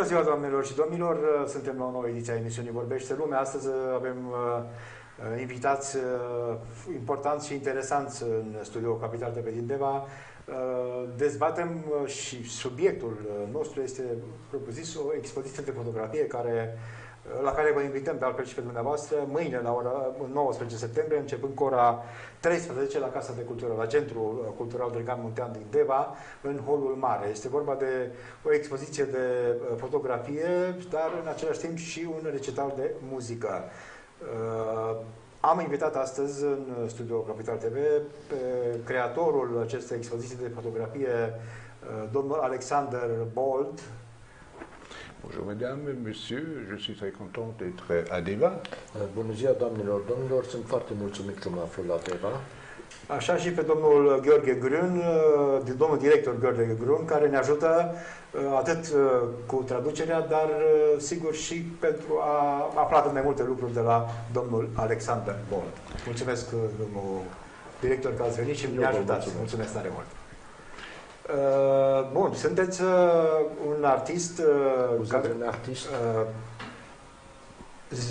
Bună ziua, doamnelor și domnilor! Suntem la o nouă ediție a emisiunii Vorbește Lumea. Astăzi avem invitați importanți și interesanți în studioul Capital TV din Deva. Dezbatem și subiectul nostru este propriu-zis o expoziție de fotografie la care vă invităm de altfel și pe dumneavoastră mâine la ora 19 septembrie, începând cu ora 13 la Casa de Cultură, la Centrul Cultural Dregan Muntean din Deva, în Holul Mare. Este vorba de o expoziție de fotografie, dar în același timp și un recital de muzică. Am invitat astăzi în studio Capital TV pe creatorul acestei expoziții de fotografie, domnul Alexander Bold. Bonjour mesdames, messieurs, je suis très content d'être à Deva. Bună ziua, doamnelor, domnilor, sunt foarte mulțumit că mă aflu la Deva. Așa și pe domnul Gheorghe Grân, domnul director Gheorghe Grân, care ne ajută atât cu traducerea, dar sigur și pentru a afla mai multe lucruri de la domnul Alexander Bold. Mulțumesc, domnul director, că ați venit și ne ajutați. Mulțumesc tare mult. Bun, sunteți un artist,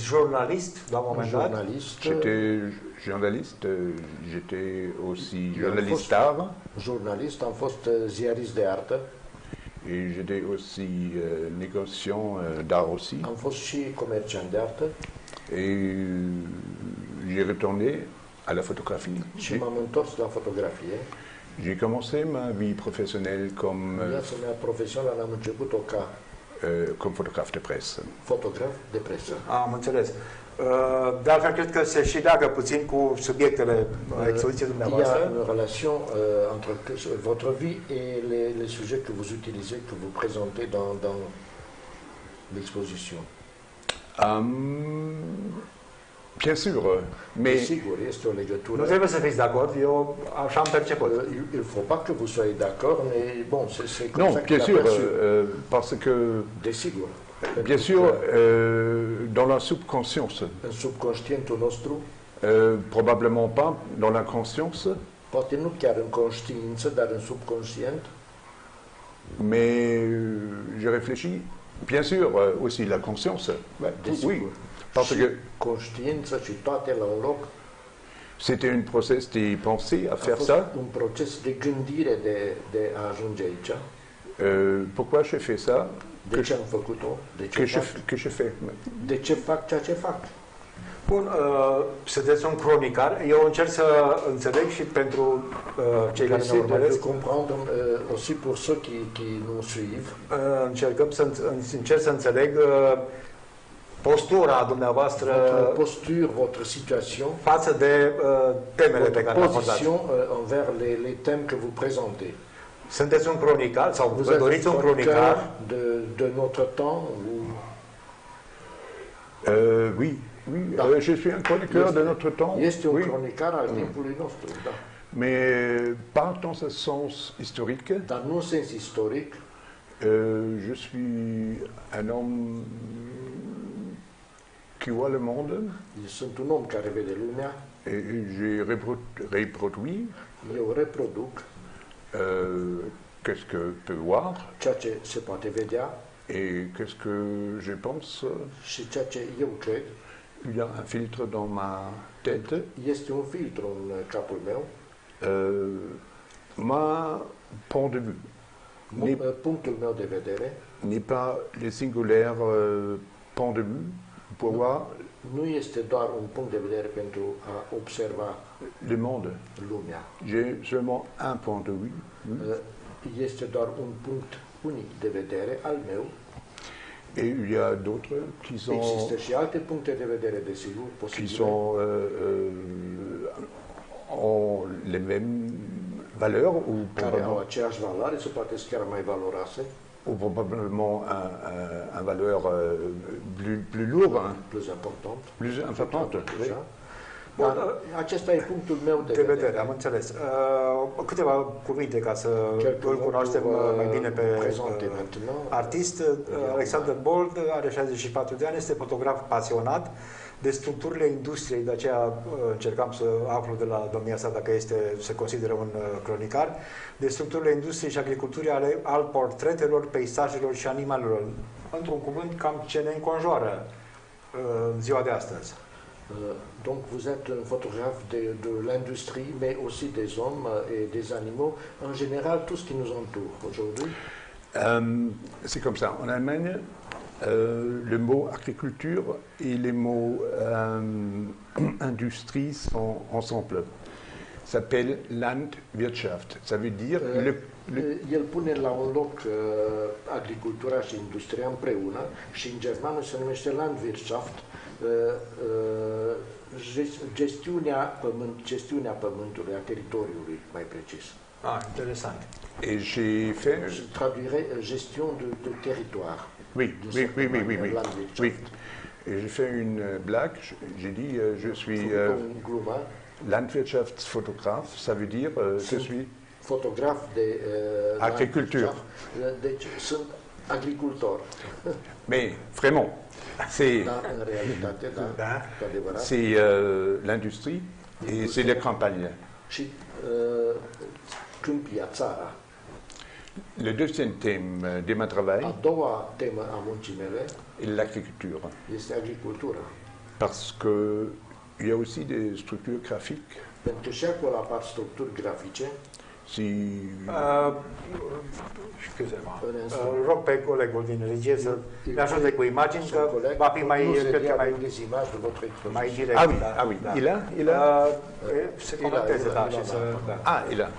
jurnalist la un moment dat. J'étais journaliste, j'étais aussi journaliste d'art. Jurnalist, am fost ziarist de artă. Et j'étais aussi négociant d'art aussi. Am fost și comerciant de artă. Et j'ai retourné à la photographie. Și m-am întors la fotografie. J'ai commencé ma vie professionnelle comme viața mea profesională am început-o ca comme photographe de presse. Fotograf de presă. Am înțeles. De altfel, cred că se și leagă puțin cu subiectele expoziției dumneavoastră. Il y a une relation entre votre vie et les sujets que vous utilisez, que vous présentez dans l'exposition. Bien sûr, mais sigur, este o legătură. Nu trebuie să fiți de acord, eu așa am perceput. Il faut pas que vous soyez d'accord, mais bon, c'est comme non, ça bien sûr, parce que desigur. Bien sûr, dans la subconscience. În subconștientul nostru. Probablement pas dans la conscience. Poate nu chiar în conștiință, dar în subconștient. Mais je réfléchis, bien sûr, aussi la conscience. Oui, parce que conștiință și toate la un loc. C'était un process de pensée à faire ça. Un proces de gândire de a ajunge aici. Pourquoi j'ai fait ça? De ce am făcut-o? Que je fais? De ce fac ceea ce fac? Bun, sunteți un cronicar. Eu încerc să înțeleg și pentru cei care ne urmăresc. Comprendre aussi pour ceux qui nous suivent. Încerc să înțeleg postura dumneavoastră, votre situation, față de temele pe care le-ați abordat. Envers les thèmes que vous présentez. Sunteți un cronicar sau vă doriți un cronicar de notre temps oui, je suis un chroniqueur de notre temps. Este un cronicar al timpului nostru, da. Mais pas dans un sens historique. Dar nu în sens istoric. Je suis un homme qui voit le monde. Sunt un om care vede lumea. Et je reproduis. Eu reproduc. Qu'est-ce que peut voir? Ceea ce se poate vedea. Et qu'est-ce que je pense? Și ceea ce eu cred. Il y a un filtre dans ma tête. Este un filtru în capul meu. Ma point de vue. Punctul meu de vedere. N'est pas le singulaire point de vue pour voir. Nu este doar un punct de vedere pentru a observa le monde. Lumea. J'ai seulement un point de vue. Este doar un punct unic de vedere al meu. Et il y a d'autres qui sont. Există și alte puncte de vedere, desigur, posibile. Qui sont ont les mêmes valeurs ou care au aceeași valoare, sau poate chiar mai valoroase. Ou probablement un valeur plus lourde. Plus importante. Plus importante. Oui. Acesta e punctul meu de vedere. Am înțeles. Câteva cuvinte ca să îl cunoaștem mai bine pe artist. Alexander Bold are 64 de ani, este fotograf pasionat, de structurile industriei, de aceea încercam să aflu de la domnia sa dacă se consideră un cronicar, de structurile industriei și agriculturii al portretelor, peisajelor și animalelor. Într-un cuvânt, cam ce ne înconjoară în ziua de astăzi. Donc vous êtes un photographe de l'industrie, mais aussi des hommes et des animaux, en général tout ce qui nous entoure aujourd'hui. C'est comme ça. En Allemagne, le mot agriculture et les mots industrie sont ensemble. Ça s'appelle Landwirtschaft. Ça veut dire El pune la un loc agricultura și industria împreună și în germană se numește Landwirtschaft, gestiunea pământului, a teritoriului, mai precis. Ah, interesant. Et j'ai fait... Je traduirais gestion de territoire. Oui. Oui. Et j'ai fait une blague, j'ai dit je suis Landwirtschaftsfotograf, ça veut dire je suis photographe de agriculture. Deci sunt agricultor. Mais vraiment, c'est în realitate, c'est l'industrie et c'est les campagnes. Și câmpia, țara. Le deuxième thème de mon travail a doua temă a muncii mele est l'agriculture. Este agricultura. Parce que il y a aussi des structures graphiques. Pentru că și acolo apar structuri grafice. Si rog pe colegul din regie să ne ajute cu imagini, că va fi mai direct. Ah oui, il a se conecteze, da, și să... Ah, il a.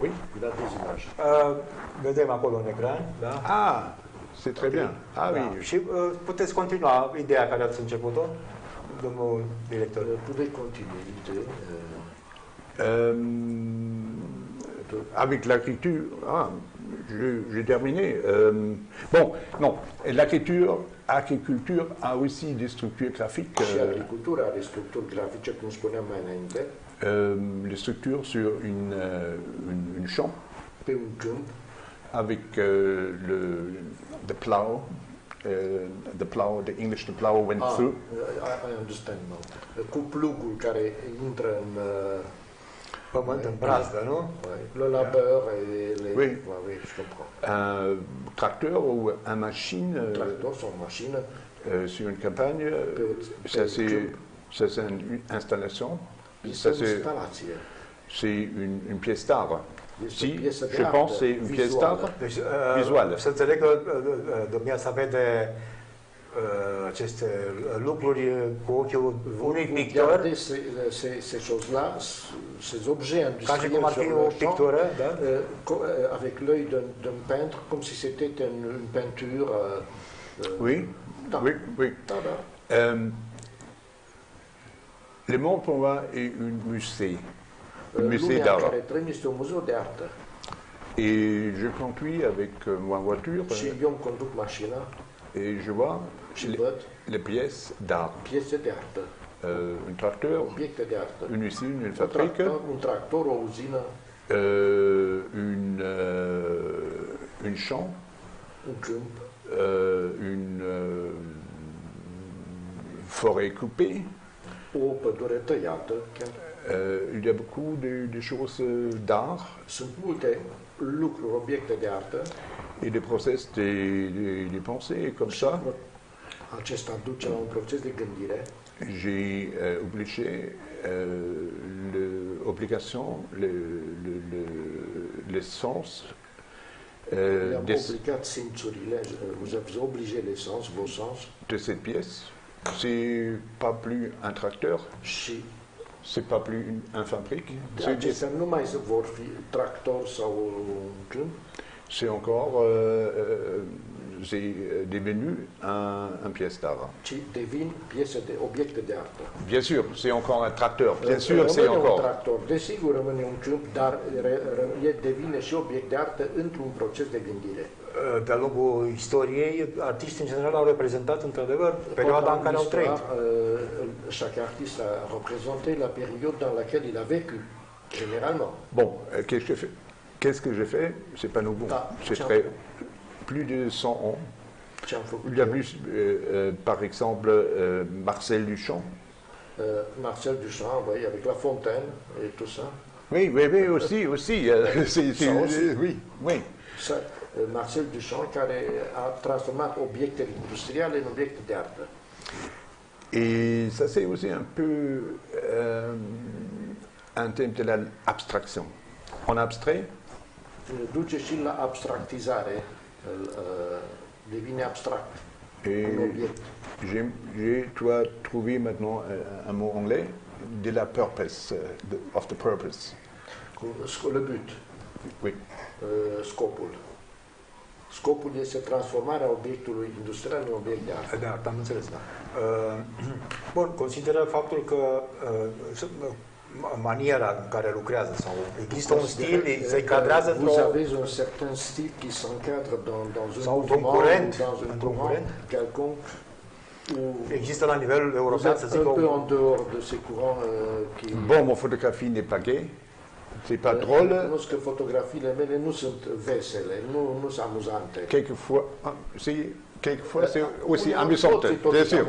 Oui. Il a des images. Vedem acolo în ecran, da? Ah, c'est très bien. Ah oui. Și puteți continua ideea care ați început-o, domnul director. Puteți continua ideea. Avec l'agriculture, j'ai terminé. Bon, non, l'agriculture a aussi des structures graphiques. Și agricultura are structuri grafice, cum spuneam mai înainte. Les structures sur une champ. Pe un câmp. Avec the plow. The plow, the English, the plow went through. I understand now. Cu plugul care intră în pământ, în brazdă, nu? Le labeur et les... Oui. Oui, je comprends. Un tracteur ou une machine. Un tracteur, son machine. Sur une campagne, ça c'est une installation. C'est une pièce d'art. Si, je pense que c'est une pièce d'art visuală. Să înțeleg că domnia sa vede aceste lucruri cu ochiul unui pictor. Ces choses-là, ces objets industriels cum ar fi o pictură, da? Avec l'œil d'un peintre, comme si c'était une peinture. Oui, oui. Le Monde pour moi est un musée. Un musée d'art. Et je conduis avec ma voiture et je vois les pièces d'art. Un tracteur, une usine, une fabrique, une chambre, une forêt coupée. Il y a beaucoup de choses d'art et des process de pensée comme ça. J'ai obligé les sens. Vous avez obligé les sens, vos sens. De cette pièce. C'est pas plus un tracteur. C'est pas plus un fabrique. C'est encore devenu un pièce d'art. Bien sûr, c'est encore un tracteur. Bien sûr, c'est encore. Desigur rămâne un câmp, dar devine și obiect de artă într-un proces de gândire. De-a lungul istoriei, artiștii în general au reprezentat, într-adevăr, perioada în care au trăit. Chaque artiste a représenté la période dans laquelle il a vécu, généralement. Bon, qu'est-ce que j'ai fait? C'est pas nouveau. C'est très plus de 100 ans. Il y a eu, par exemple, Marcel Duchamp. Marcel Duchamp, oui, avec La Fontaine et tout ça. Oui, oui, oui, aussi. aussi. Oui, oui. Ça, Marcel Duchamp care a transformat obiectele industriale în obiecte de artă. Et ça, c'est aussi un peu un thème de l'abstraction. En abstrait, Duce și la abstractizare, devine abstract. et tu as trouvé maintenant un mot anglais, de la purpose, of the purpose. Le but, Oui. scopul. Scopul este transformarea obiectului industrial în obiect de artă. De artă, am înțeles, da. Bun, consideră faptul că maniera în care lucrează sau există un stil, se cadrează Vous avez un certain style qui s'encadre dans un mouvement, dans un courant quelconque. Există la nivel european, să zic, un peu en dehors de ces courants qui... Bon, mon photographie n'est pas gay, c'est pas drôle. Recunosc că fotografiile mele nu sunt vesele, nu sunt amuzante. Quelquefois, quelquefois c'est aussi amusant, bien sûr.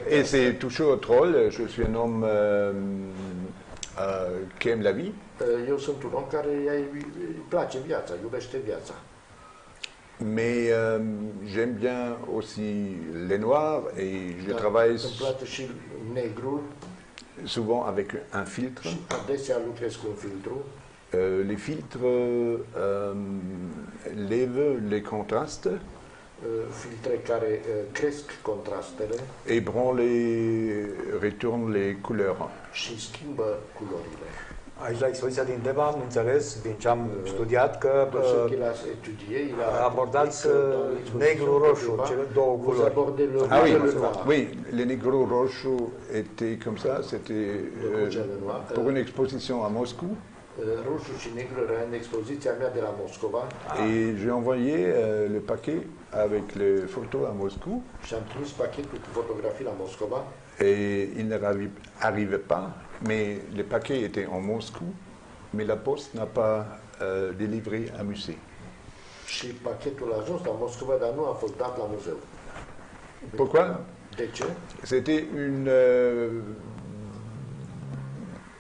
Et c'est toujours drôle. Je suis un homme qui aime la vie. Eu sunt un om care îi place viața, iubește viața. Mais j'aime bien aussi les noirs et je travaille Îmi place și negrul. Souvent avec un filtre. Adesea lucrez cu un filtru. Les filtres lèvent les contrastes. Filtre care cresc contrastele. Et retournent les couleurs. Și schimbă culorile. Aici, la expoziția din Deva, am înțeles, din ce am studiat, că abordați negru-roșu, cele două culori. Ah oui, oui, le negro-roșu était comme ça, c'était pour une exposition à Moscou. Roșu și negru era în expoziția mea de la Moscova. Et j'ai envoyé le paquet avec les photos à Moscou. Și am trimis pachetul cu fotografii la Moscova. Et il n'arrivait pas, mais le paquet était en Moscou, mais la poste n'a pas délivré à musée. Și pachetul a ajuns la Moscova, dar nu a fost dat la muzeu. Pourquoi? De ce? C'était une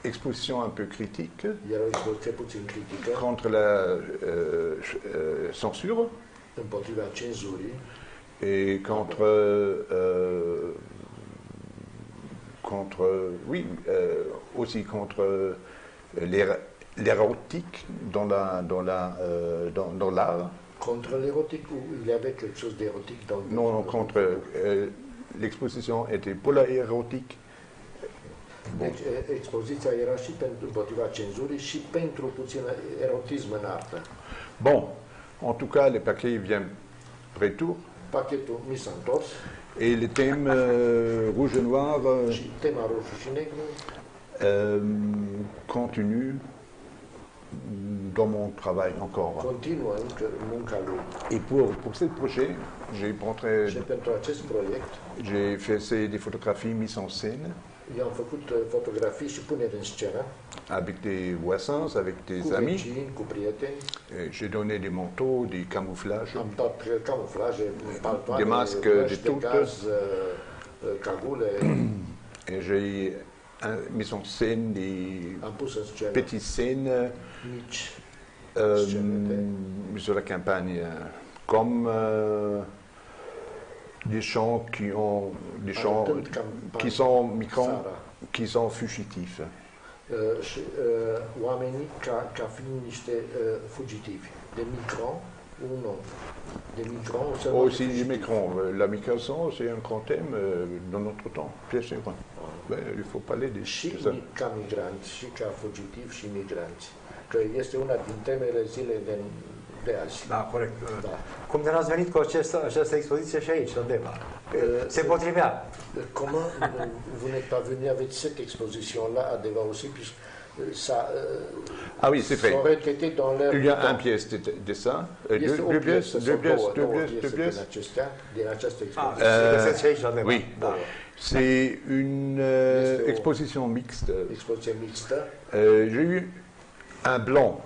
exposition un peu critique Era o expoziție puțin critică contre la censure împotriva cenzurii et aussi contre l'érotique dans l'art. Contre l'érotique, ou il y avait quelque chose d'érotique dans le... Non, contre l'exposition était pour la érotique. Bon. Deci, expoziția era și împotriva cenzurii și pentru puțin erotism în artă. Bon, en tout cas, le paquet vient retour. Pachetul mi s-a întors. Et le thème rouge et noir și tema roșu și negru continue dans mon travail encore. Continuă încă munca lui. Et pour ce projet, și pentru acest proiect, j'ai fait des photographies mises en scène. Eu am făcut fotografii și puneri în scenă. Avec des voisins, avec des amis. Cu prieteni. J'ai donné des manteaux, des camouflages. Am dat camuflaje, paltoane, des masques, de tout. Cagule. Et j'ai mis en scène des petites scènes sur la campagne, comme des champs qui sont migrants, qui sont fugitifs. Și oamenii ca fiind niște fugitivi, de migrants, ou non, de migrants. Aussi des migrants. La migration, c'est un grand thème dans notre temps, bien sûr. Ben, il faut parler de ça. Și ca migranți, și ca fugitivi și migranți. Că este una din temele zilei de azi. Da, corect. Da. Cum de n-ați venit cu această expoziție și aici, la Deva? Se potrivea. Comment vous n'êtes pas venu avec cette exposition-là à Deva aussi, puisque ça ah oui, c'est vrai. aurait été dans l'air. Il y a un pièce de ça, deux pièces din această expoziție. Oui, c'est une exposition mixte. Exposiție mixtă. J'ai eu un blanc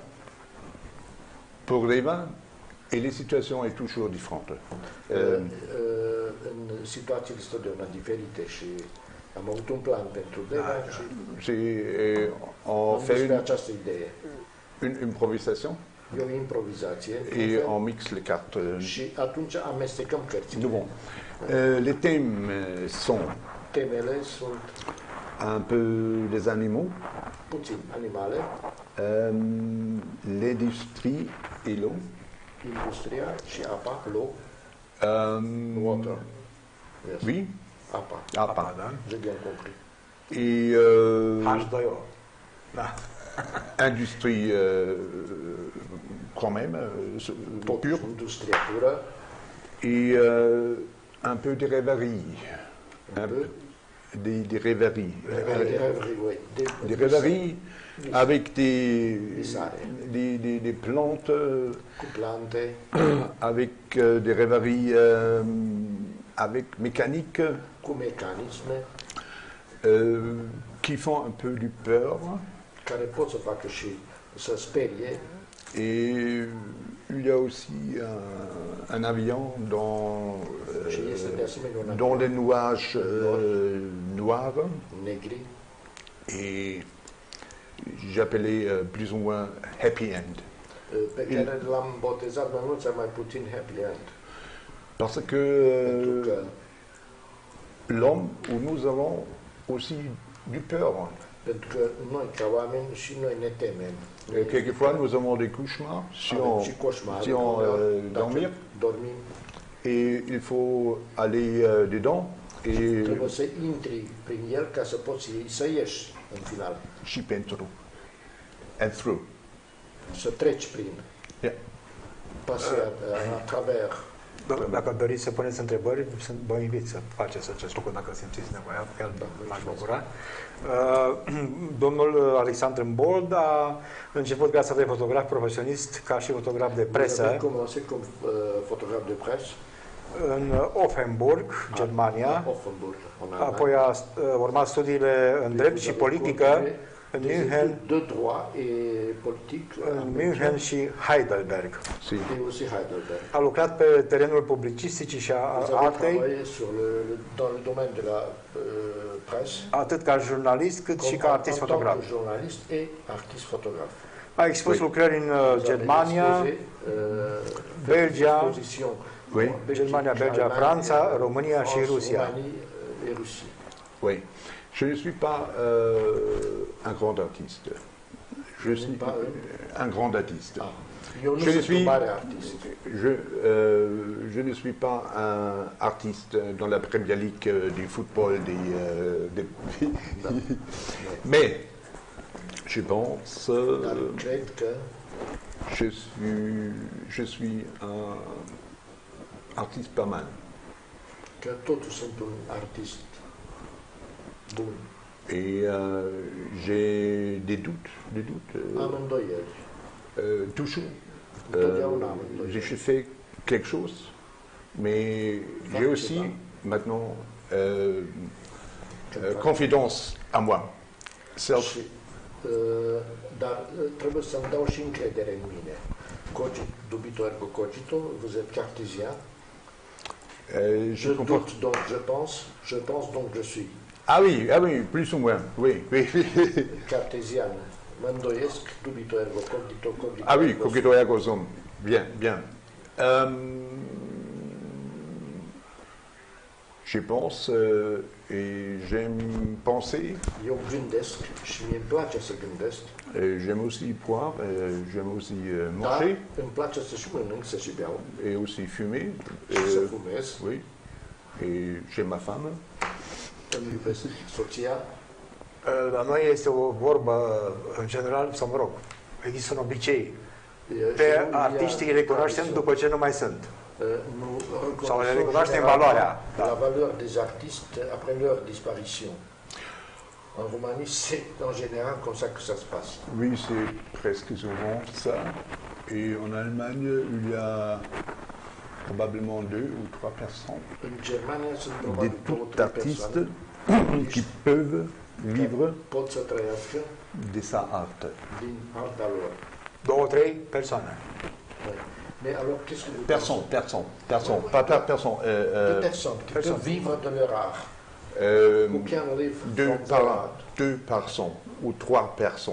pour Deva, et les situations sont toujours différentes. În situațiile stădeuna diferite și Am avut un plan pentru Deva și On am fait dus pe această idee. une improvisation E o improvizație et on mixe les cartes. și atunci amestecăm cărțile. Bon. Les thèmes sont Temele sunt un peu des animaux, puțin animale, l'industrie et l'eau. industria și apa, l'eau, water. Yes. Oui, Apa. apa. Da? J'ai bien compris. Et H2O. Da. industrie quand même, Tot pure. industria pură, Et un peu de rêverie. un peu Des rêveries. Des de rêveries avec Visare. des plantes, cu plante, avec des rêveries avec mécanique cu mecanisme qui font un peu du peur. care pot să facă și să sperie. Et il y a aussi un avion Și este de asemenea un dans avion les nuages noirs. negri Et j'appelais plus ou moins happy end. pe care l-am botezat mai mult sau mai puțin happy end. Parce que Pentru că l'homme, où nous avons aussi du peur. Pentru că noi, ca oameni, și noi ne temem. Quelquefois, nous avons des cauchemars si Avem on, și coșmare, si on dacă dormir. dormim, Et il faut aller dedans et trebuie să intri prin el ca să poți să ieși în final, și pentru. And through. să treci prin, Yeah. passer à travers. Dacă doriți să puneți întrebări, vă invit să faceți acest lucru dacă simțiți nevoia, chiar m-aș bucura. Domnul Alexandru Mbold a început viața de fotograf profesionist ca și fotograf de Vous presă avez commencé comme photographe de presse în Offenburg, Germania. Offenburg, en Allemagne. Apoi a urmat studiile în drept și politică în München, de droit et politique în München și Heidelberg. Si. et aussi Heidelberg. A lucrat pe terenul publicisticii și a Vous avez artei, travaillé dans le domaine de la presse, atât ca jurnalist cât și ca artist en tant fotograf. que journaliste et artiste photographe. A expus Oui. lucrări în Vous avez Germania, exposé, Belgia, exposition Oui. en Germania, Belgique, Belgia, Allemagne, Franța, România și France, Rusia. Roumanie et Russie. Oui. Je ne suis pas un grand artiste. Je suis pas un grand artiste. Ah. Eu nu Je ne sunt un suis, mare artist. je ne suis pas un artiste dans la Premier League du football mais je pense Dar cred că je suis un artiste pas mal. că totuși sunt un artist bun. Et j'ai des doutes. Am îndoieli. Toujours. Întotdeauna am îndoieli. J'ai fait quelque chose, mais j'ai aussi maintenant confiance en moi. Self. Și, dar trebuie să-mi dau și încredere în mine. Dubito ergo cogito, vous êtes cartésien. Je Je comprends. doute donc je pense donc je suis. Ah oui, plus ou moins. Oui. Cartésian. Mă îndoiesc, dubito ergo cogito, cogito Ah oui, ergo cogito ergo sum. Bien. Je pense et j'aime penser. Eu gândesc și mie îmi place să gândesc, J'aime aussi boire, j'aime aussi dar manger îmi place să și mănânc, să și beau, et aussi fumer. și să fumez, Oui. Et j'ai ma femme. îmi iubesc soția. La noi este o vorbă, în general, sau mă rog, există un obicei. Pe Și nu artiștii îi ia recunoaștem tradiție. după ce nu mai sunt. Nous Sau le reconnaissons recunoaștem généralement valoarea. Da. la valeur des artistes après leur disparition. En Roumanie, c'est en général comme ça que ça se passe. Oui, c'est presque souvent ça. Et en Allemagne, il y a probablement 2 ou 3 personnes, În Germania sunt des probabil două, tout trei artistes persoane qui peuvent vivre pot să trăiască de sa art. din arta lor. 2-3 persoane. Mais alors, qu'est-ce que vous Personne, pas personne. Des personnes qui peuvent vivre de leur art. Who can live deux, from their par, art? 2% ou 3%.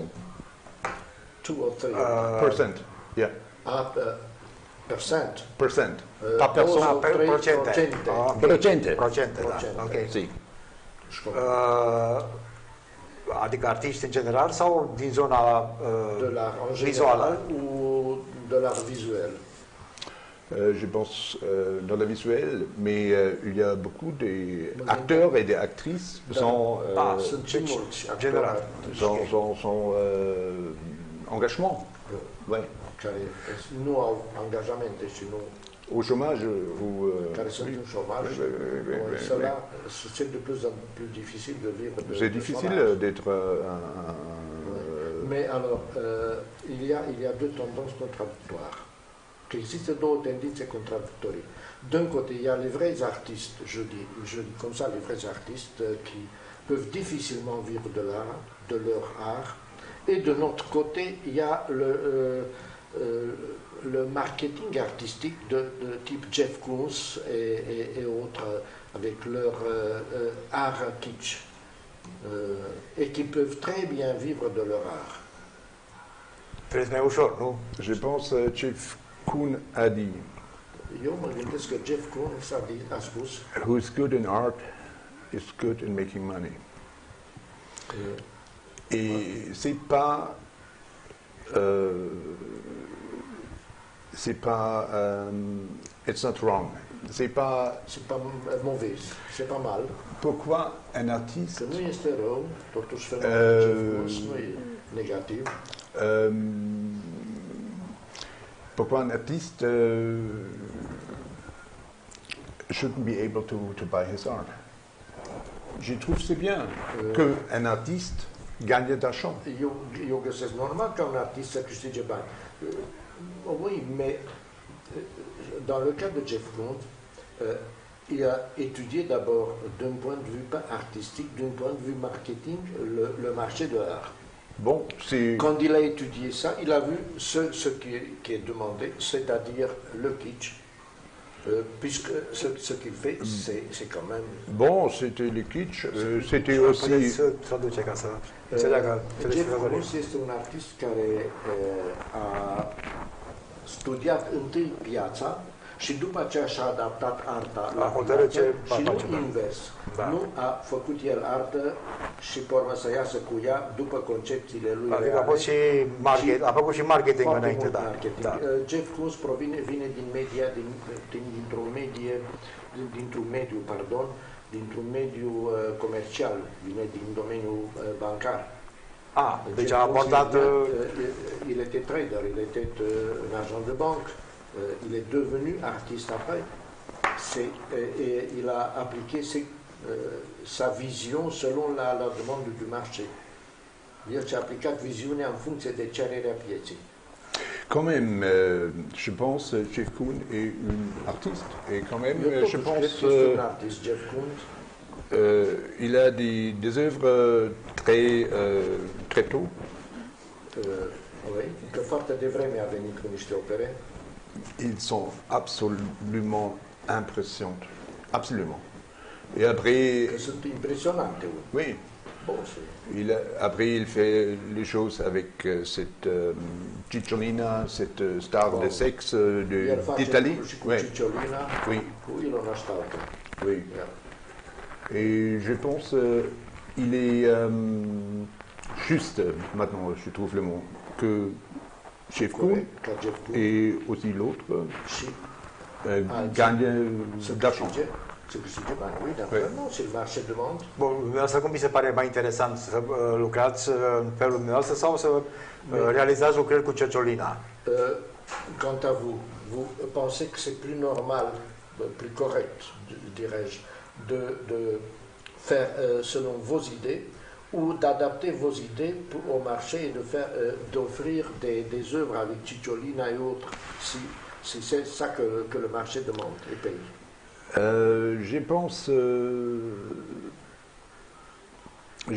2 or 3 Percent, yeah. percent. Percent. Pas personne. Also per 3%. procente. Ok. Procente. Procente, da. Procente. Ok. Si. Adică artiști în general sau din zona De l'art en vizuală? général ou de l'art visuel? Je pense dans le visuel, mais il y a beaucoup d'acteurs et d'actrices sont, Sunt și mulți actori general. artiști sont engagement. Ouais. care nu au angajamente și nu Au chômage ou. care sunt în șomaj. Cela, c'est de plus en plus difficile de vivre de C'est de difficile chômage. d'être Mais alors, il y a deux tendances contradictoires. Există două tendințe contradictorii. D'un côté, il y a les vrais artistes, je dis comme ça, les vrais artistes qui peuvent difficilement vivre de leur art. Et de notre côté, il y a le marketing artistique de type Jeff Koons et autres, avec leur art kitsch, et qui peuvent très bien vivre de leur art. Trebuie mai ușor, nu? Je pense Jeff Koons a dit Eu mă gândesc că Jeff Koons a spus who's good in art is good in making money. Et c'est pas it's not wrong. C'est pas mauvais, c'est pas mal. pourquoi un artiste Că nu este rău, totuși fenomenul Jeff Koons nu e negativ. pourquoi un artiste shouldn't be able to buy his art. Je trouve c'est bien qu'un artiste gagne d'argent. Eu găsesc normal ca un artist să câștige bani. Oui, mais dans le cas de Jeff Koons, il a étudié d'abord d'un point de vue pas artistique, d'un point de vue marketing, le marché de l'art. Bon, c'est... Quand il a étudié ça, il a vu ce qui est demandé, c'est-à-dire le kitsch, puisque ce qu'il fait, c'est quand même... Bon, c'était le kitsch, c'était aussi... Puteți să traduce ca să înțeleagă Jeff Koons este un artist care a studiat întâi piața și după aceea și-a adaptat arta la piață și nu invers. Da. Nu a făcut el artă și pe urmă să iasă cu ea după concepțiile lui reale. Adică a făcut și marketing înainte, da. Marketing. Da. Jeff Koons vine din media, dintr-un mediu comercial, vine din domeniul bancar. Deci a abordat... Il était trader, il était un agent de banque. Il est devenu artiste après. Et il a appliqué sa vision selon la demande du marché. El și-a aplicat viziunea în funcție de cererea pieței. Quand même, je pense Jeff Koons est un artiste. Et quand même, je pense... un artiste, Jeff Koons. Il a des œuvres très tôt. Oui, că foarte devreme a venit cu niște opere. Ils sont absolument impressionnants. Absolument. Et après... Că sunt impresionante. Oui. Bon, après, il fait les choses avec cette Cicciolina, cette star de sexe d'Italie. Oui. Cicciolina, oui. Oui. Et je pense il est juste, maintenant je trouve le mot, que Jeff Koons et aussi l'autre gagne d'argent. Să câștige bani, oui, dar nu, c'est le marché de monde. Bun, asta cum vi se pare mai interesant, să lucrați în felul dumneavoastră sau să realizați lucrări cu Cicciolina? Quant à vous, vous pensez que c'est plus normal, plus correct, dirais-je, de faire selon vos idées ou d'adapter vos idées au marché et d'offrir des œuvres avec Cicciolina et autres, si c'est ça que le marché demande et paye? Je pense,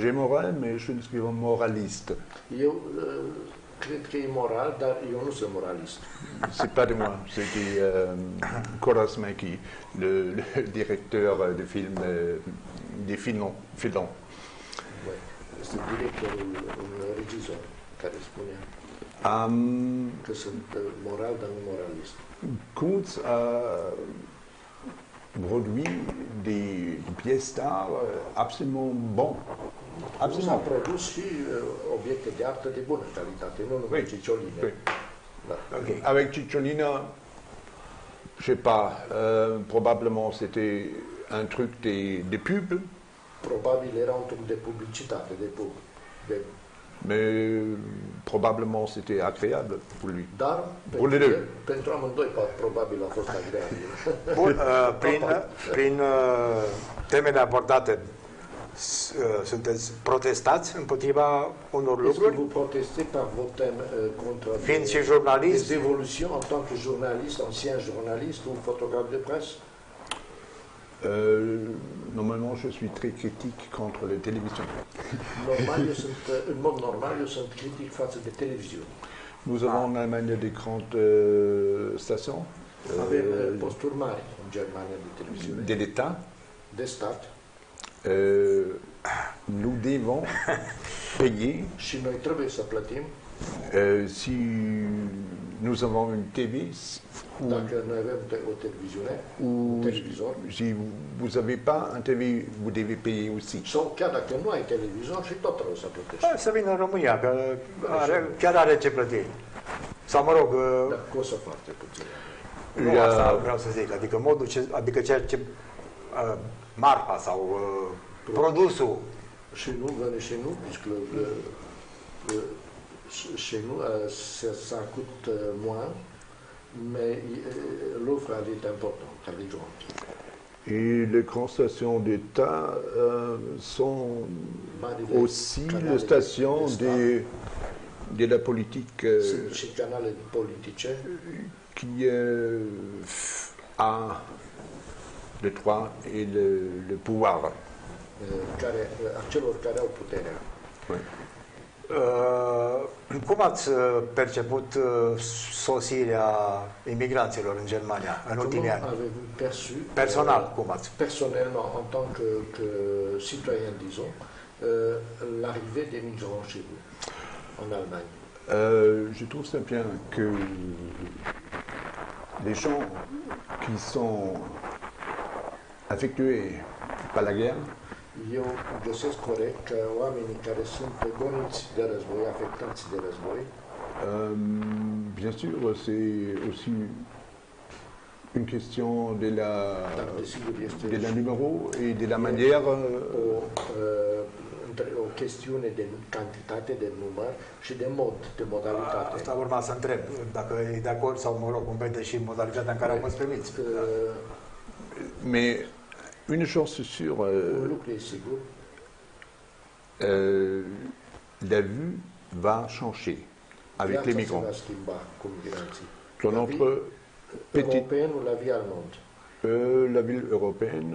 j'ai moral, mais je ne suis pas moraliste. Eu cred că e moral, dar eu nu sunt moralist. C'est pas de moi, c'était Korasmäki, le directeur de film des filons. Este directorul, un regizor care spunea că sunt moral, dar nu moralist. Kuntz a produit des pièces d'art absolument bons. S-a Absolument. produs și obiecte de artă de bună calitate, nu numai cicioline. Oui. Da. Ok. Avec Cicciolina, je sais pas, probablement c'était un truc de pub, Probabil era un truc de publicitate, mais probablement c'était agréable pour lui. dar Bun de pentru, rău. pentru amândoi probabil a fost agreabil. Bun, prin temele abordate, sunteți protestați împotriva unor Est-ce que lucruri? vous protestez par vos thèmes contre Fiind și jurnalist, des évolutions en tant que journaliste, ancien journaliste ou photographe de presse? Normalement, je suis très critique contre les télévisions. În mod normal, eu sunt critic față de televiziune. Nous avons en Allemagne des grandes stations Avem posturi mari în Germania de televiziune, de l'État. de stat, Nous devons payer și noi trebuie să plătim. si nous avons une TV Dacă noi avem o televiziune, un televizor, si vous n'avez pas un TV, vous devez payer aussi. sau chiar dacă nu ai televizor și tot trebuie să plătești. să vină în România, că chiar are ce plăti. Sau mă rog, Dar costă foarte puțin. nu asta vreau să zic, adică ceea ce marfa sau produsul. Chez nous, chez nous, puisque chez nous, ça coûte moins, mais l'offre elle est importante, elle est grande. Et les grandes stations d'État sont aussi les stations de la politique Sunt și canale politice qui a le droit et le pouvoir. a celor care au puterea. Oui. Cum ați perceput sosirea imigranților în Germania în ultimii ani? Personal, cum ați? Personnellement, en tant que citoyen, disons, l'arrivée des migrants chez vous, en Allemagne. Je trouve ça bien que les gens qui sont affectués par la guerre Eu găsesc corect că oamenii care sunt goniți de război, afectați de război, bien sûr, c'est aussi une question de la numéro et de la manière. O chestiune de cantitate, de număr și de mod, de modalitate. Asta urma să întreb, dacă e de acord sau, mă rog, compete și modalitatea în care au fost primiți. Mais une chose est sûre, Un lucru e sigur, la vue va changer avec les migrants. se va schimba cu migranții. Dans notre petite Europeanul, la vie allemande. la ville européenne,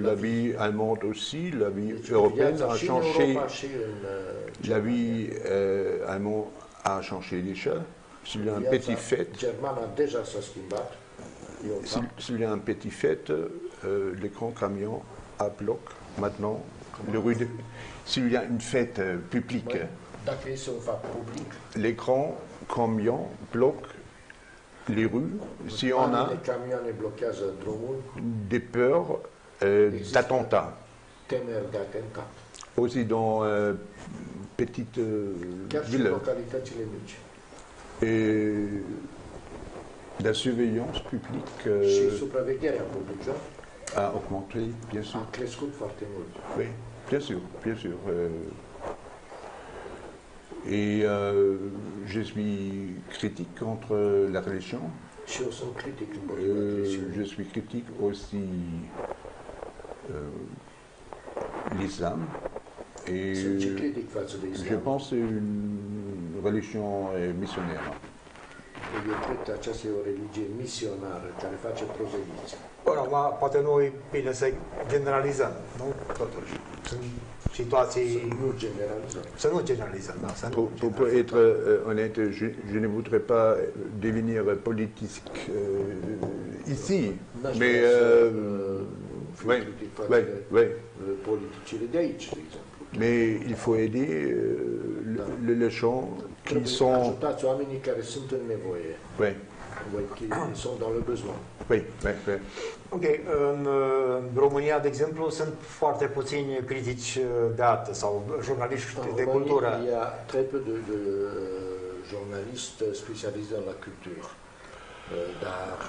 la vie allemande aussi, la vie européenne a changé. La vie allemande a changé déjà. S'il y a un petit fait, s'il y a un petit fait, les grands camions à bloc maintenant, s'il y a une fête publique, les grands camions bloquent les rues. Si on a des peurs d'attentats, aussi dans petites villes, et la surveillance publique a augmenté, bien sûr. Oui, bien sûr, bien sûr. Et je suis critique contre la religion. Je suis critique aussi l'islam. Et je pense que c'est une religion missionnaire. Eu cred că aceasta e o religie misionară care face prozeliție. Bun, acum, poate nu e bine să generalizăm, nu? Totuși. Sunt situații... Să nu generalizăm, da. Pour être honnête, je ne voudrais pas devenir politique ici, mais politicile de aici, de exemplu. Mais il faut aider les gens qui sont... Ajutați oamenii care sunt în nevoie. Oui. Qui sont dans le besoin. Oui, oui, oui. Ok, în România, de exemplu, sunt foarte puțini critici de artă sau jurnaliști de cultură. Il y a très peu de journalistes spécialisés dans la culture, d'art.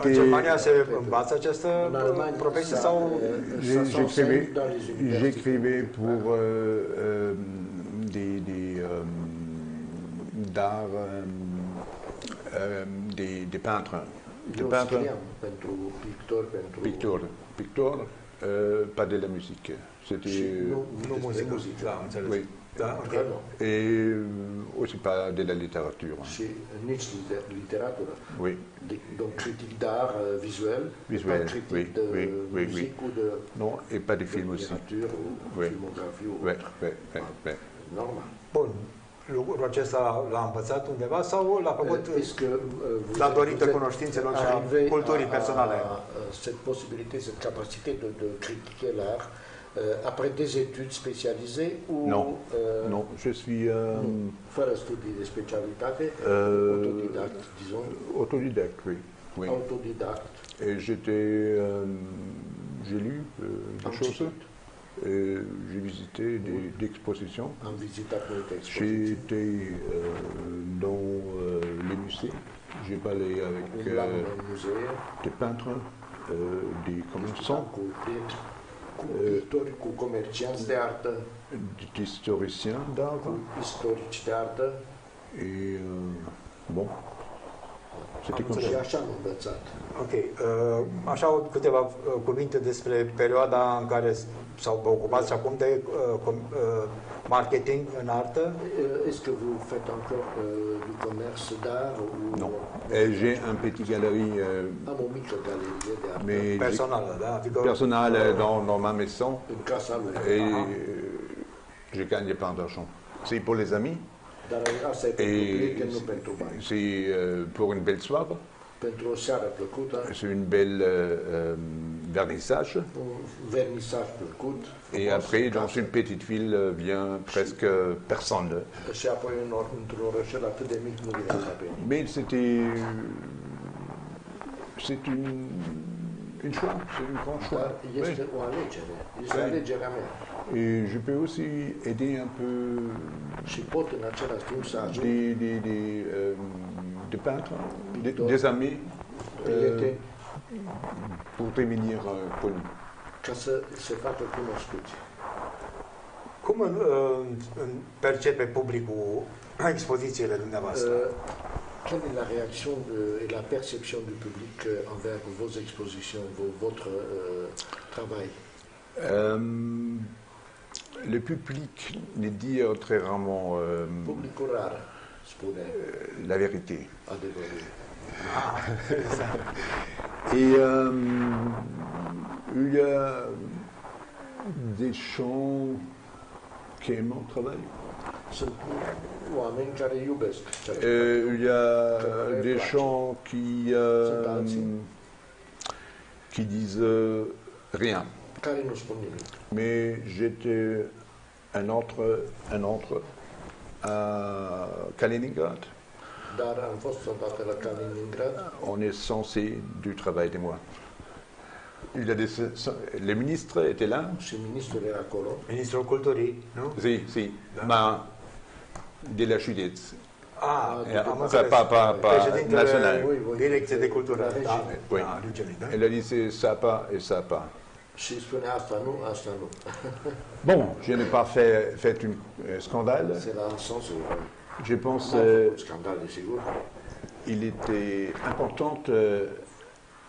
În Germania se învață această profesie sau... J'écrivais pour d'art, des peintres. Des peintres. Picteurs, pas de la musique. C'était... Nu muzică. Da, înțeles. Oui. Da, ok. Et aussi pas de la littérature. C'est nici littérature. Oui. Donc critique d'art visuel, Visuel, pas critique de musique ou de... Non, et pas de film aussi. Littérature ou filmographie ou Oui, autre. oui, oui, oui. Normal. Bun. Lucrul acesta l-a învățat undeva sau l-a făcut datorită cunoștințelor și culturii personale? Cette possibilité, cette capacité de critiquer l'art après des études spécialisées ou... Non, non, je suis... Fără studii de specialitate, autodidact, disons. Autodidacte, oui. Oui. Autodidact. Et j'ai lu des choses. J'ai visité des expositions. J'ai été dans les musées. J'ai parlé avec des peintres, des commerçants, des historiciens d'art. Et bon, c'était comme ça. Ok. Așa câteva cuvinte despre perioada în care s-au ocupat și acum de marketing în artă. Est-ce que vous faites encore du commerce d'art ou... Non. J'ai un petit galerie mais personnelle, da? Personnelle dans ma maison. Et je gagne pas d'argent. C'est pour les amis. Et c'est pour une belle soirée. C'est une belle vernissage. Et après, dans une petite ville, vient presque personne. Mais c'est une choix, c'est un grand choix. Oui. Et je peux aussi aider un peu des peintres, des amis, pour devenir connus. Cum percepe publicul expozițiile dumneavoastră? Quelle est la réaction et la perception du public envers vos expositions, votre travail? Le public ne dit très rarement la vérité. Et il y a des gens qui aiment mon travail. Il y a des gens qui disent rien. Mais j'étais un autre à Kaliningrad. On est censé du travail de moi. Le ministre était là. Ministrul Culturii, nu? Si, si. Ma de la județ. Am înțeles. Național. Direcție de cultură. Oui. Elle a dit c'est ça pas et ça pas. Bon, je n'ai pas fait un scandale. Je pense il était important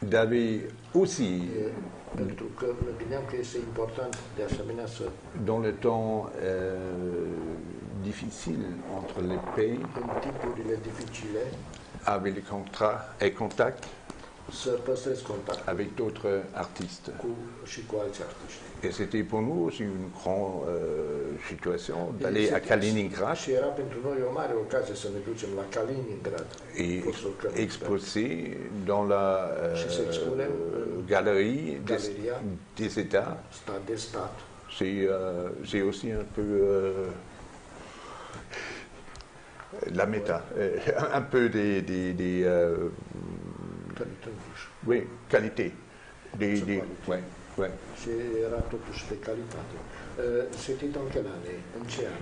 d'avoir aussi dans le temps difficile entre les pays avec les contrats et contacts avec d'autres artistes. Et c'était pour nous aussi une grande situation d'aller à Kaliningrad et exposer dans la galerie des États. C'est aussi un peu la méta, un peu des oui, qualité. Ouais. Era totuși de calitate. C'était dans quelle année? În ce an?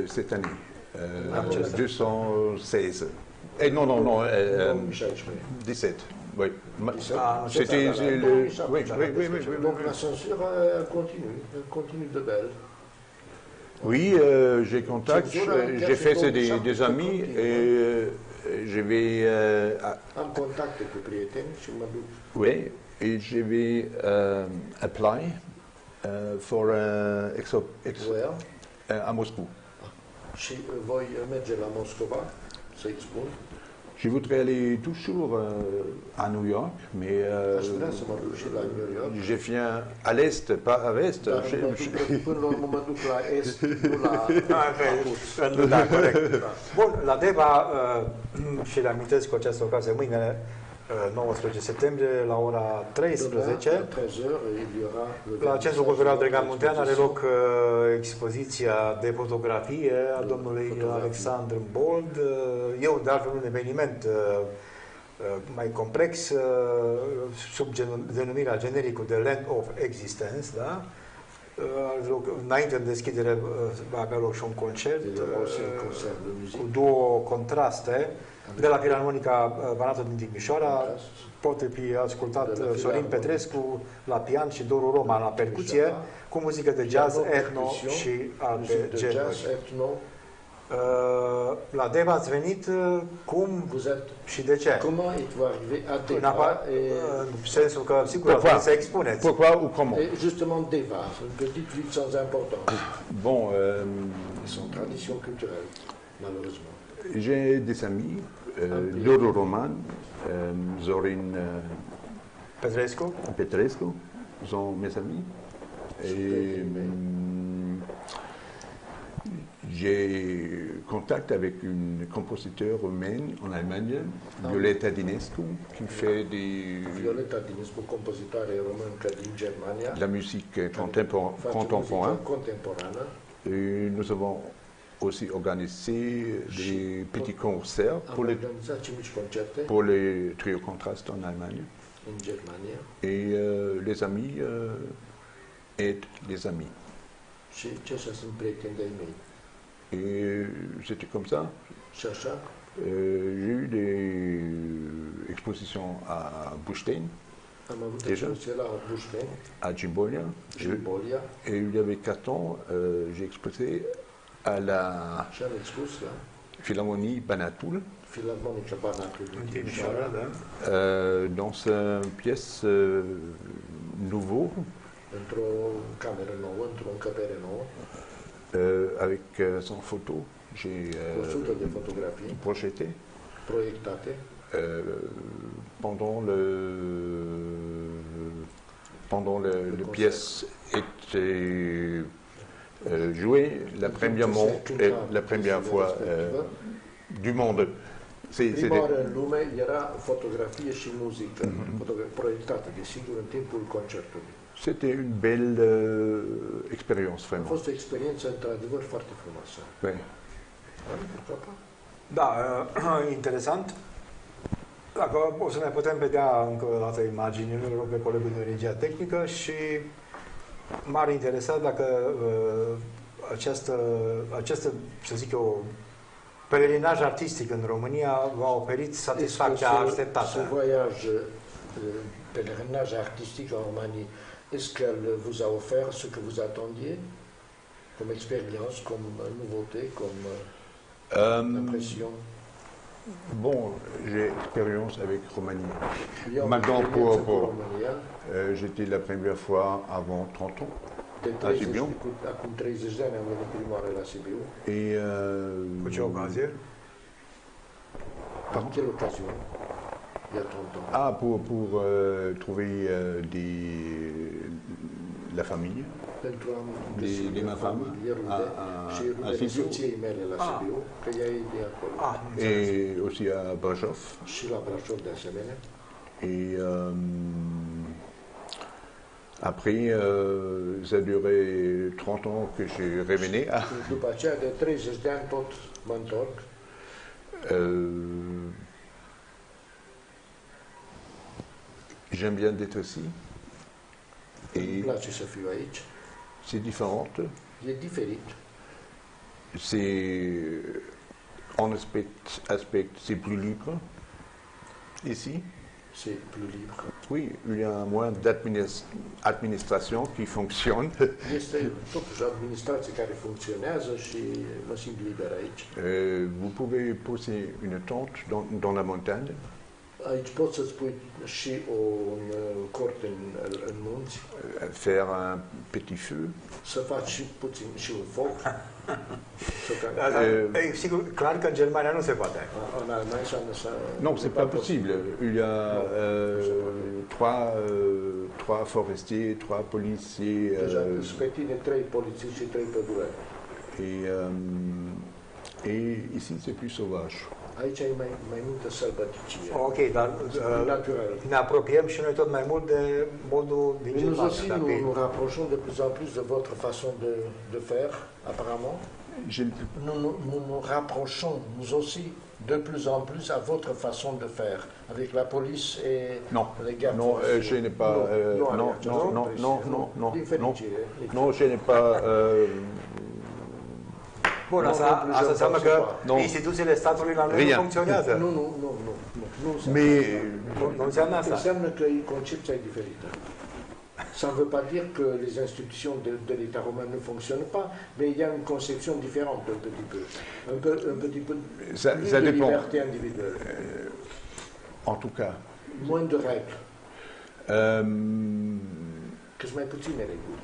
Cette année. 216. Non, 17. Oui. C'était le. Oui. Donc la censure continue de belle. Oui, j'ai contact, j'ai fait des amis et je vais. Am contacte cu prieteni și mă duc. Oui, et je vais apply for à Moscou. Și voi merge la Moscova să expun. Je voudrais aller toujours à New York, mais je viens à l'est, pas à l'est. Da, corect. Bun, la Deva, și reamintesc cu această ocazie, mâine, 19 septembrie, la ora 13, la Centrul Cultural Dregan Muntean are loc expoziția de fotografie a domnului Alexandru Bold. E de altfel un eveniment mai complex, sub denumirea genericul de Land of Existence, da? Înainte de deschidere va avea loc și un concert cu două contraste de la Filarmonica Banatul din Timișoara. Poate fi ascultat Sorin Petrescu la pian și Doru Roma la percuție, cu muzică de jazz, etno și alte genuri. La Deva ați venit cum și de ce? În sensul că, sigur, ați venit să expuneți. Pourquoi ou comment? Justement Deva, une petite ville sans importance. Bon, sans tradition culturelle, malheureusement. J'ai des amis, Doru Roman, Zorin Petrescu sont mes amis. Et j'ai contact avec une compositeur roumaine en Allemagne, Violeta Dinescu, qui fait Violeta Dinescu, compositoare româncă din Germania. La musique contemporaine. Et nous avons aussi organisé des petits concerts pour les trio contrastes en Allemagne. Et les amis aident les amis. Et c'était comme ça. J'ai eu des expositions à Bușteni, déjà, à Gimbolia. Et il y avait 4 ans, j'ai exposé à la Philharmonie Banatul, dans une pièce nouveau, avec son photo, j'ai projeté pendant le pièce était jouée la première fois du monde. Prima oară în lume era fotografie și muzică, proiectată, desigur, în timpul concertului. C'était une belle expérience, vraiment. A fost o experiență, într-adevăr, foarte frumoasă. Oui. Da, interesant. Dacă o să ne putem vedea încă o dată imaginile, rog pe colegul de regia tehnică și m-ar interesa dacă această, să zic eu, pelerinaj artistic în România v-a oferit satisfacția așteptată. Ce voyage, pèlerinage artistique en Roumanie, est-ce qu'elle vous a offert ce que vous attendiez comme expérience, comme nouveauté, comme impression? Bon, j'ai expérience avec Roumanie. Maintenant, j'étais la première fois avant 30 ans à Sibiu. Acum 30 de ani am venit prima oară la Sibiu. Et cu ce ocazie? Par quelle occasion? il y a 30 ans? Ah, pour trouver la famille. Pentru a de ma femme și rudele soției mele la Sibiu, că ea e de acolo. Et aussi à Brasov. Și la Brașov de asemenea. Et après, ça a duré 30 ans que je revenais. După aceea, de 30 de ani tot mă întorc. J'aime bien d'être ici. Îmi place să fiu aici. C'est différent. E diferit. C'est en aspect c'est plus libre ici. C'est plus libre. Oui, il y a moins d'administration qui fonctionne. Este totuși administrație care funcționează și mă simt liber aici. Vous pouvez poser une tente dans la montagne. Aici poți să-ți pui și un cort în munți. Faire un petit feu. Să faci și un foc. Sigur, clar că în Germania nu se poate. În Allemagne non, c'est pas possible. Il y a trois forestiers, 3 policiers. Deja pe tine 3 polițiști și 3 pădurari. Et ici c'est plus sauvage. Aici e mai multă sălbăticie. Ok, dar ne apropiem și noi tot mai mult de modul din Germania. Nous aussi, nous rapprochons de plus en plus de votre façon de faire, apparemment. Nous nous rapprochons, nous aussi, de plus en plus à votre façon de faire, avec la police et les gardes. Non, je n'ai pas... Non, je n'ai pas... Bun, asta înseamnă că instituțiile statului la noi nu funcționează. Nu înseamnă asta. Înseamnă că concepția e diferită. Ça ne veut pas dire que les institutions de l'État romain ne fonctionnent pas, mais il y a une conception différente un petit peu. Un petit peu plus de liberté individuelle. En tout cas. Moins de règles. Cât mai puține reguli.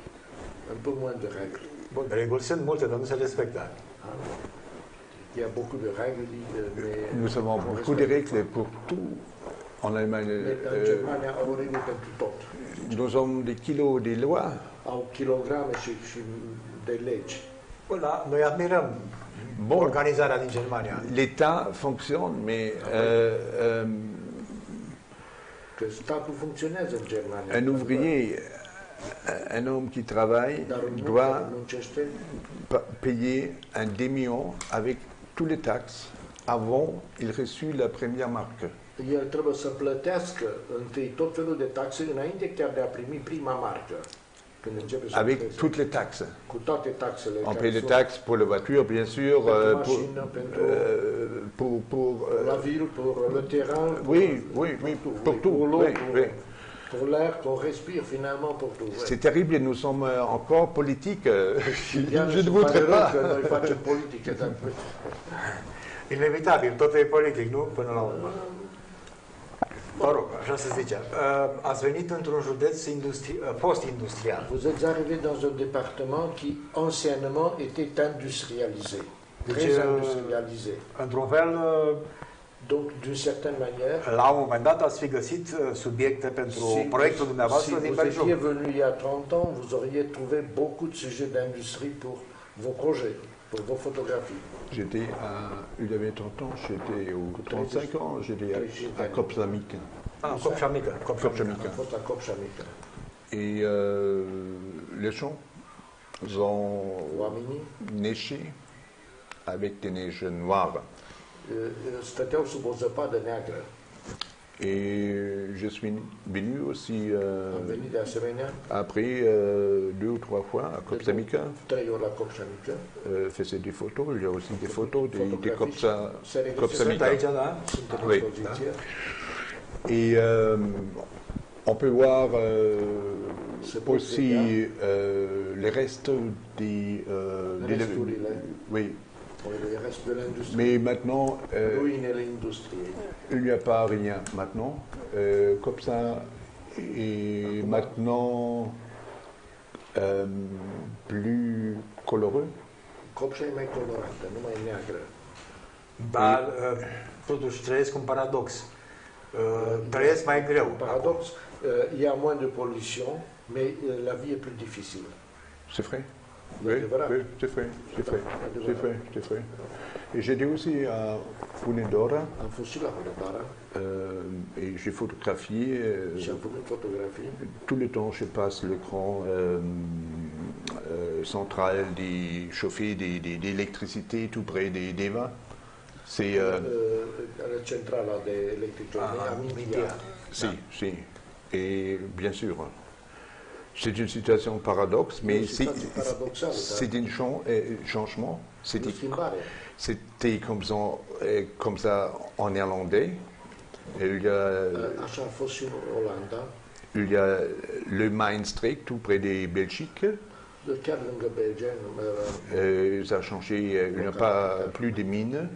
Un peu moins de règles. Bun, reguli sunt multe, dar nu se respectă. Il y a beaucoup de règles, mais... Nous avons beaucoup de règles pour tout en Allemagne. În Germania au reguli pentru tot. Nous avons des kilos de lois. Au kilograme și de legi. Bun, da, noi admirăm organizarea din Germania. L'État fonctionne, mais... Că statul funcționează în Germania. Un ouvrier, un homme qui travaille, doit payer un demi-million avec tous les taxes avant il reçut la première marque. El trebuie să plătească întâi tot felul de taxe înainte chiar de a primi prima marcă. Când începe să avec toutes les taxes. Cu toate taxele. On paie les taxes pour la voiture, bien sûr, pour la ville, pour le terrain. Oui, pour tout. Oui. Pour l'air qu'on respire finalement, pour tout. C'est terrible, nous sommes encore politiques. Je ne voudrais pas. Noi facem politică, dar... Inevitabil, totul e politic, nu? Până la urmă. Mă rog, așa se zice. Ați venit într-un județ post-industrial. Vous êtes arrivé dans un département qui anciennement était industrialisé. Très industrialisé. Într-un fel, donc, d'une certaine manière, la un moment dat ați fi găsit subiecte pentru proiectul dumneavoastră din Belgium. Si vous étiez venu il y a 30 ans, vous auriez trouvé beaucoup de sujets d'industrie pour vos projets, pour vos photographies. Il y avait 30 ans, j'étais aux 35 ans, j'étais à Copșamica. Ah, Copșamica. Et les champs ont neigé avec des neiges noires. Stăteau sub o zăpadă neagră. Et je suis venu aussi après 2 ou 3 fois à Copșamica. 3 ori la Copșamica. Faisait des photos, il y a aussi des photos de Copșamica. Aici, da? Oui. Et on peut voir aussi les restes des oui. Mais maintenant, il n'y a pas rien maintenant. Comme ça, et maintenant plus coloreux. Dar, totuși, trăiesc un paradox. trăiesc mai greu. Paradox, il y a moins de pollution, mais la vie est plus difficile. C'est vrai. Oui, oui, c'est vrai, c'est vrai, c'est vrai, c'est vrai. Et j'étais aussi à Unedora. Am fost și la Unedora. Et j'ai photographié. Și am făcut fotografii. Tout le temps, je passe le grand centrale chauffée d'électricité tout près d'Eva. C'est centrala de electrică Amintia. Si, si. Et bien sûr, c'est une situation paradoxe, mais c'est un changement. C'était comme ça en néerlandais. Il y a le Mainstreek, tout près de Belgique. Ça a changé, il n'y a pas plus de mines.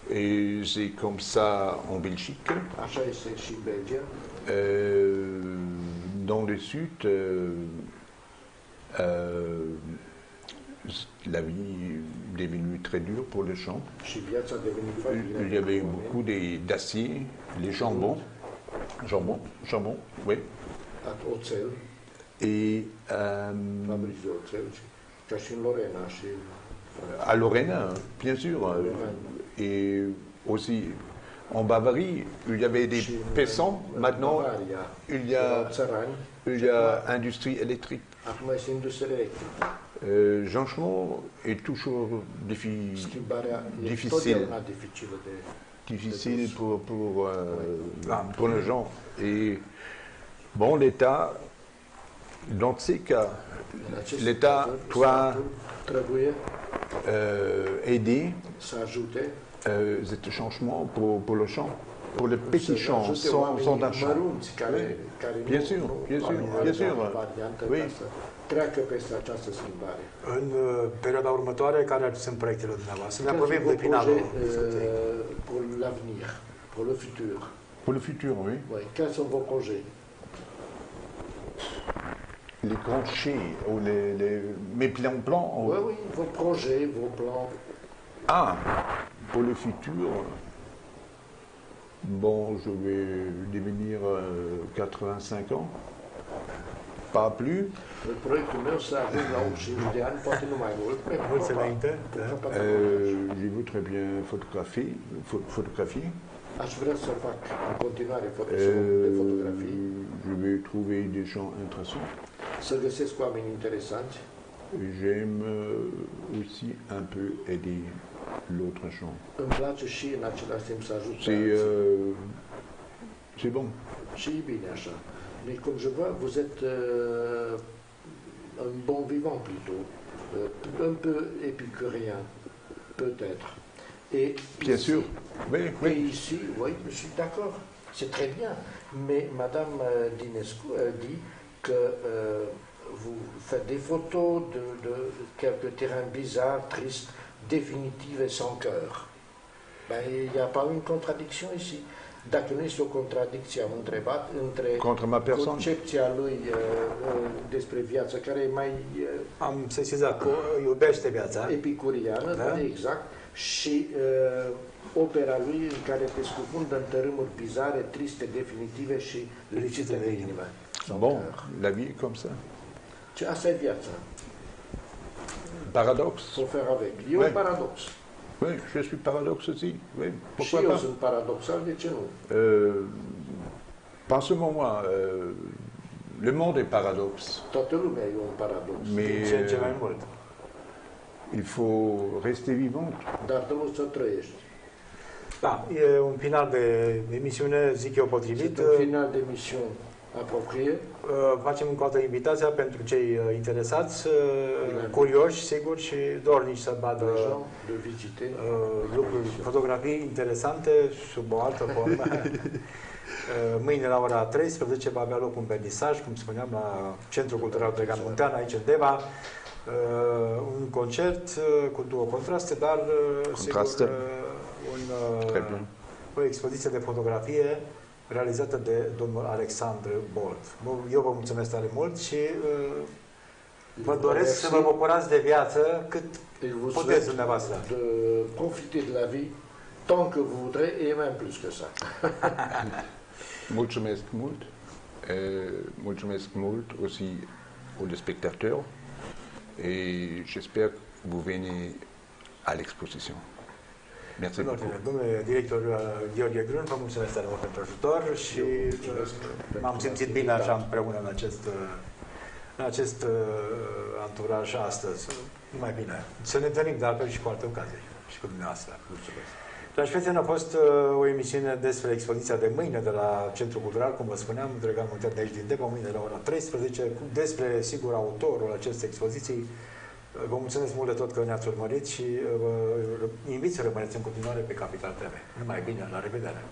Et c'est comme ça en Belgique. Dans le sud, la vie est devenue très dure pour les champs. Il y avait beaucoup d'acier, les jambons, oui. Et à Lorena, bien sûr. Et aussi en Bavarie, il y avait des paysans. Maintenant, il y a industrie électrique. Changement est toujours difficile pour les gens. Et bon, l'État, dans ces cas, l'État doit aider ce changement pour le champ, pour les petits champs, sans un champ. Bien sûr, bien sûr, bien sûr. Oui. Treacă peste această schimbare. În perioada următoare, care sunt proiectele dumneavoastră? Ne apropiem de finalul. Pour l'avenir, pour le futur. Pour le futur, oui. Oui. Quels sont vos projets? Les grands chais, ou mes plans. Oui, oui, vos projets, vos plans. Ah, pour le futur. Bon, je vais devenir 85 ans. Pas plus. Je voudrais bien photographier. Je vais trouver des gens intéressants. J'aime aussi un peu aider l'autre champ. C'est bon. Mais comme je vois, vous êtes un bon vivant plutôt, un peu épicurien, peut-être. Et bien ici, sûr, oui, oui. Et ici, oui, je suis d'accord, c'est très bien. Mais Madame Dinescu dit que vous faites des photos de quelques terrains bizarres, tristes, définitives et sans cœur. Ben, il n'y a pas une contradiction ici. Dacă nu este o contradicție, am întrebat, între concepția lui despre viață, care e mai am sesizat că iubește viața, epicuriană, da? Exact, și opera lui în care te scufundă în tărâmuri bizare, triste, definitive și lipsite de inimă. Bon, la vie comme ça. Asta e viața. Paradox. Faut faire avec. E un paradox. Oui, je suis paradoxe aussi. Oui, pourquoi pas? Sunt paradoxal, de ce nu? Pas seulement moi. Le monde est paradoxe. Toată lumea e un paradox. Mais ce mai mult. Il faut rester vivant. Dar trebuie să trăiești. Da, e un final de emisiune, zic eu, potrivit. Un final de emisiune apropiat. Facem încă o dată invitația pentru cei interesați, curioși, sigur, și dornici să vadă lucruri, fotografii interesante sub o altă formă. Mâine la ora 13 va avea loc un vernisaj, cum spuneam, la Centrul Cultural Dragan Muntean, aici în Deva. Un concert cu două contraste, dar sigur o expoziție de fotografie realizată de domnul Alexandru Bolt. Eu vă mulțumesc tare mult și vă doresc să vă bucurați de viață cât puteți dumneavoastră. De profiter de la vie tant que vous voudrez, et même plus que ça. Mulțumesc mult. Mulțumesc mult aussi aux spectateurs. Et j'espère que vous venez à l'exposition. Merci beaucoup. Domnule director Gheorghe Grân, vă mulțumesc tare mult pentru ajutor și m-am simțit bine așa împreună în acest anturaj astăzi. Mai bine. Să ne întâlnim de altfel și cu alte ocazii și cu dumneavoastră. Mulțumesc. Dragi prieteni, a fost o emisiune despre expoziția de mâine de la Centrul Cultural, cum vă spuneam, Dragan Modern de aici din Deva, mâine la ora 13, despre, sigur, autorul acestei expoziții. Vă mulțumesc mult de tot că ne-ați urmărit și vă invit să rămâneți în continuare pe Capital TV. Numai bine, la revedere!